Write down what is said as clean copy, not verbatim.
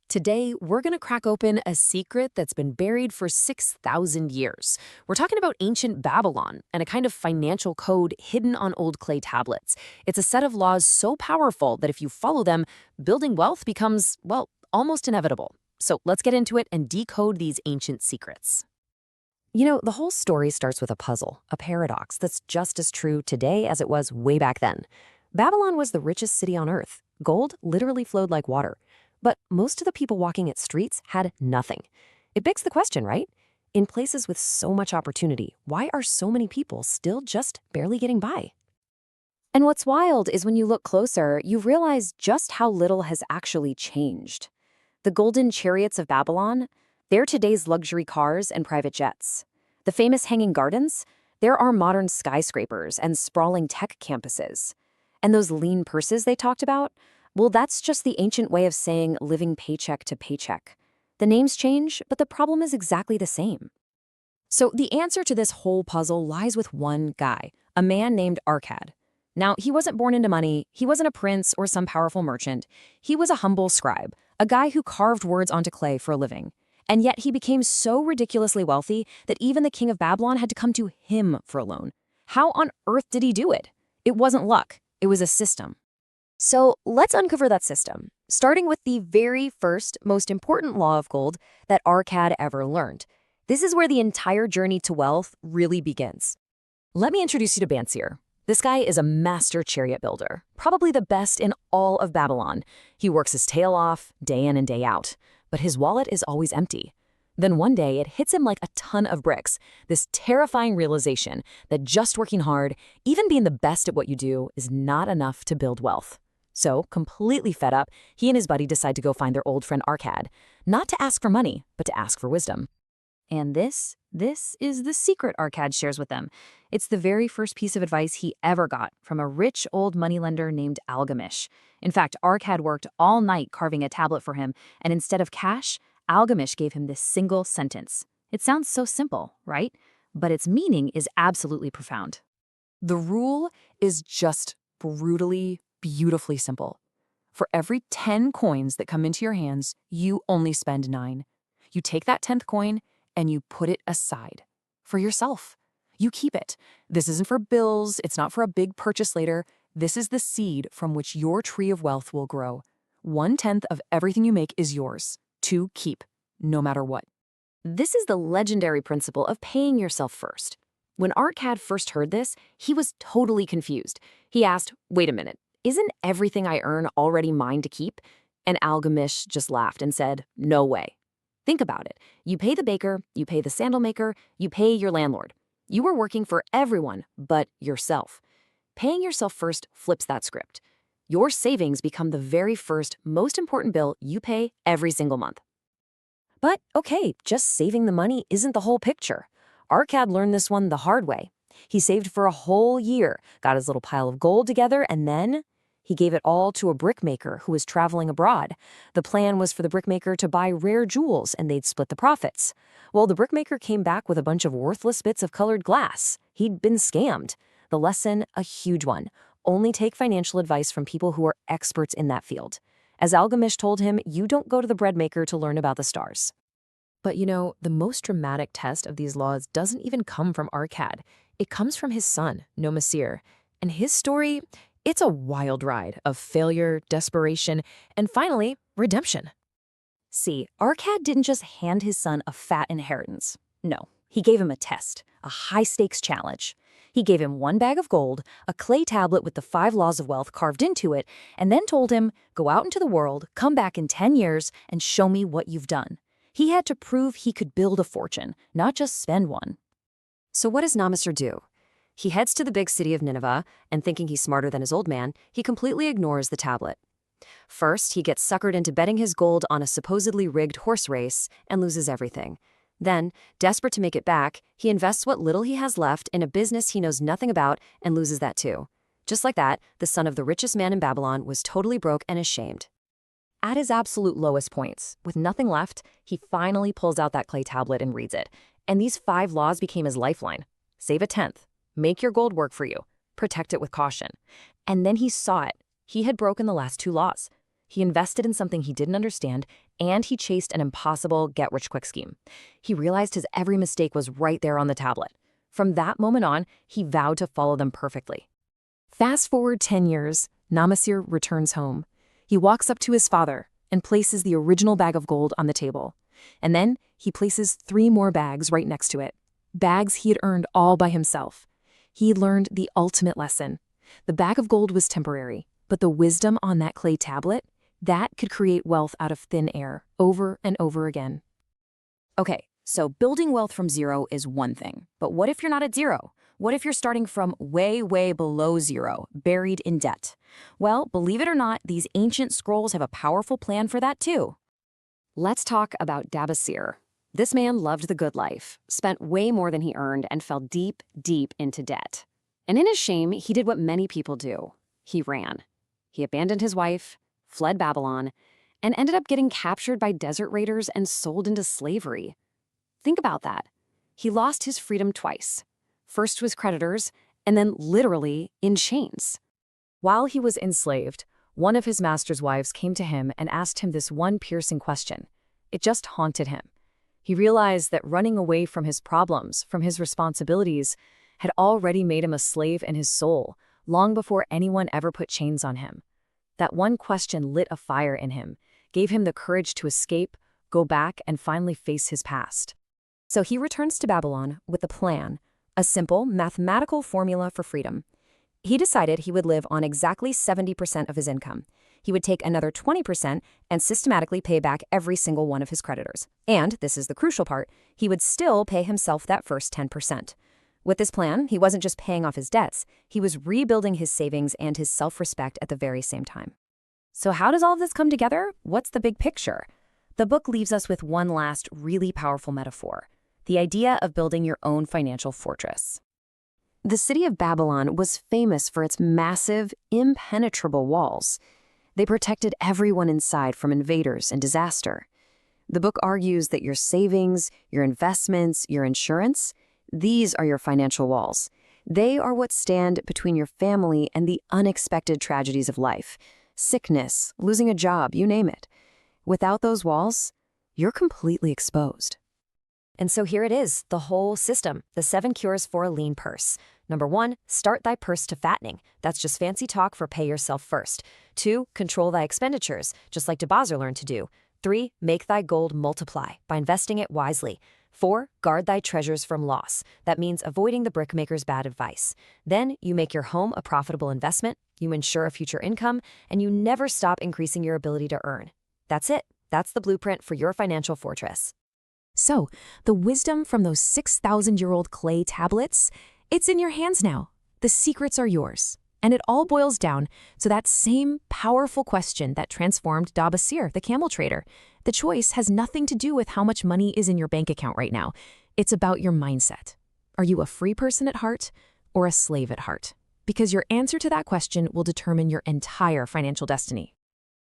Today, we're going to crack open a secret that's been buried for 6,000 years. We're talking about ancient Babylon and a kind of financial code hidden on old clay tablets. It's a set of laws so powerful that if you follow them, building wealth becomes, well, almost inevitable. So let's get into it and decode these ancient secrets. The whole story starts with a puzzle, a paradox that's just as true today as it was way back then. Babylon was the richest city on earth. Gold literally flowed like water. But most of the people walking its streets had nothing. It begs the question, right? In places with so much opportunity, why are so many people still just barely getting by? And what's wild is when you look closer, you realize just how little has actually changed. The golden chariots of Babylon, they're today's luxury cars and private jets. The famous hanging gardens, there are modern skyscrapers and sprawling tech campuses. And those lean purses they talked about, well, that's just the ancient way of saying living paycheck to paycheck. The names change, but the problem is exactly the same. So the answer to this whole puzzle lies with one guy, a man named Arcad. Now, he wasn't born into money, he wasn't a prince or some powerful merchant. He was a humble scribe, a guy who carved words onto clay for a living. And yet he became so ridiculously wealthy that even the king of Babylon had to come to him for a loan. How on earth did he do it? It wasn't luck, it was a system. So let's uncover that system, starting with the very first, most important law of gold that Arcad ever learned. This is where the entire journey to wealth really begins. Let me introduce you to Bansir. This guy is a master chariot builder, probably the best in all of Babylon. He works his tail off, day in and day out, but his wallet is always empty. Then one day it hits him like a ton of bricks, this terrifying realization that just working hard, even being the best at what you do, is not enough to build wealth. So, completely fed up, he and his buddy decide to go find their old friend Arcad, not to ask for money, but to ask for wisdom. And this is the secret Arcad shares with them. It's the very first piece of advice he ever got from a rich old moneylender named Algamish. In fact, Arcad worked all night carving a tablet for him, and instead of cash, Algamish gave him this single sentence. It sounds so simple, right? But its meaning is absolutely profound. The rule is just brutally, beautifully simple. For every 10 coins that come into your hands, you only spend 9. You take that 10th coin and you put it aside for yourself. You keep it. This isn't for bills. It's not for a big purchase later. This is the seed from which your tree of wealth will grow. 1/10 of everything you make is yours to keep, no matter what. This is the legendary principle of paying yourself first. When Arcad first heard this, he was totally confused. He asked, wait a minute, isn't everything I earn already mine to keep? And Algamish just laughed and said, no way. Think about it. You pay the baker, you pay the sandal maker, you pay your landlord. You are working for everyone but yourself. Paying yourself first flips that script. Your savings become the very first, most important bill you pay every single month. But okay, just saving the money isn't the whole picture. Arcad learned this one the hard way. He saved for a whole year, got his little pile of gold together, and then he gave it all to a brickmaker who was traveling abroad. The plan was for the brickmaker to buy rare jewels and they'd split the profits. Well, the brickmaker came back with a bunch of worthless bits of colored glass. He'd been scammed. The lesson, a huge one. Only take financial advice from people who are experts in that field. As Algamish told him, you don't go to the bread maker to learn about the stars. But the most dramatic test of these laws doesn't even come from Arcad. It comes from his son, Nomasir. And his story, it's a wild ride of failure, desperation, and finally, redemption. See, Arcad didn't just hand his son a fat inheritance. No, he gave him a test, a high-stakes challenge. He gave him 1 bag of gold, a clay tablet with the 5 laws of wealth carved into it, and then told him, go out into the world, come back in 10 years, and show me what you've done. He had to prove he could build a fortune, not just spend one. So what does Nomasir do? He heads to the big city of Nineveh, and thinking he's smarter than his old man, he completely ignores the tablet. First, he gets suckered into betting his gold on a supposedly rigged horse race and loses everything. Then, desperate to make it back, he invests what little he has left in a business he knows nothing about and loses that too. Just like that, the son of the richest man in Babylon was totally broke and ashamed. At his absolute lowest points, with nothing left, he finally pulls out that clay tablet and reads it. And these 5 laws became his lifeline. Save 1/10. Make your gold work for you. Protect it with caution. And then he saw it. He had broken the last 2 laws. He invested in something he didn't understand, and he chased an impossible get-rich-quick scheme. He realized his every mistake was right there on the tablet. From that moment on, he vowed to follow them perfectly. Fast forward 10 years, Namasir returns home. He walks up to his father and places the original bag of gold on the table. And then he places 3 more bags right next to it, bags he had earned all by himself. He learned the ultimate lesson. The bag of gold was temporary, but the wisdom on that clay tablet, that could create wealth out of thin air, over and over again. Okay, so building wealth from zero is one thing, but what if you're not at zero? What if you're starting from way, way below zero, buried in debt? Well, believe it or not, these ancient scrolls have a powerful plan for that too. Let's talk about Dabasir. This man loved the good life, spent way more than he earned, and fell deep, deep into debt. And in his shame, he did what many people do. He ran. He abandoned his wife, fled Babylon, and ended up getting captured by desert raiders and sold into slavery. Think about that. He lost his freedom twice. First to his creditors, and then literally in chains. While he was enslaved, one of his master's wives came to him and asked him this one piercing question. It just haunted him. He realized that running away from his problems, from his responsibilities, had already made him a slave in his soul, long before anyone ever put chains on him. That one question lit a fire in him, gave him the courage to escape, go back, and finally face his past. So he returns to Babylon with a plan, a simple mathematical formula for freedom. He decided he would live on exactly 70% of his income. He would take another 20% and systematically pay back every single one of his creditors. And, this is the crucial part, he would still pay himself that first 10%. With this plan, he wasn't just paying off his debts, he was rebuilding his savings and his self-respect at the very same time. So how does all of this come together? What's the big picture? The book leaves us with one last really powerful metaphor, the idea of building your own financial fortress. The city of Babylon was famous for its massive, impenetrable walls. They protected everyone inside from invaders and disaster. The book argues that your savings, your investments, your insurance, these are your financial walls. They are what stand between your family and the unexpected tragedies of life. Sickness, losing a job, you name it. Without those walls, you're completely exposed. And so here it is, the whole system, the 7 cures for a lean purse. Number 1, start thy purse to fattening. That's just fancy talk for pay yourself first. 2, control thy expenditures, just like Dabasir learned to do. 3, make thy gold multiply by investing it wisely. 4, guard thy treasures from loss. That means avoiding the brickmaker's bad advice. Then you make your home a profitable investment, you ensure a future income, and you never stop increasing your ability to earn. That's it. That's the blueprint for your financial fortress. So, the wisdom from those 6,000-year-old clay tablets, it's in your hands now. The secrets are yours. And it all boils down to that same powerful question that transformed Dabasir, the camel trader. The choice has nothing to do with how much money is in your bank account right now. It's about your mindset. Are you a free person at heart or a slave at heart? Because your answer to that question will determine your entire financial destiny.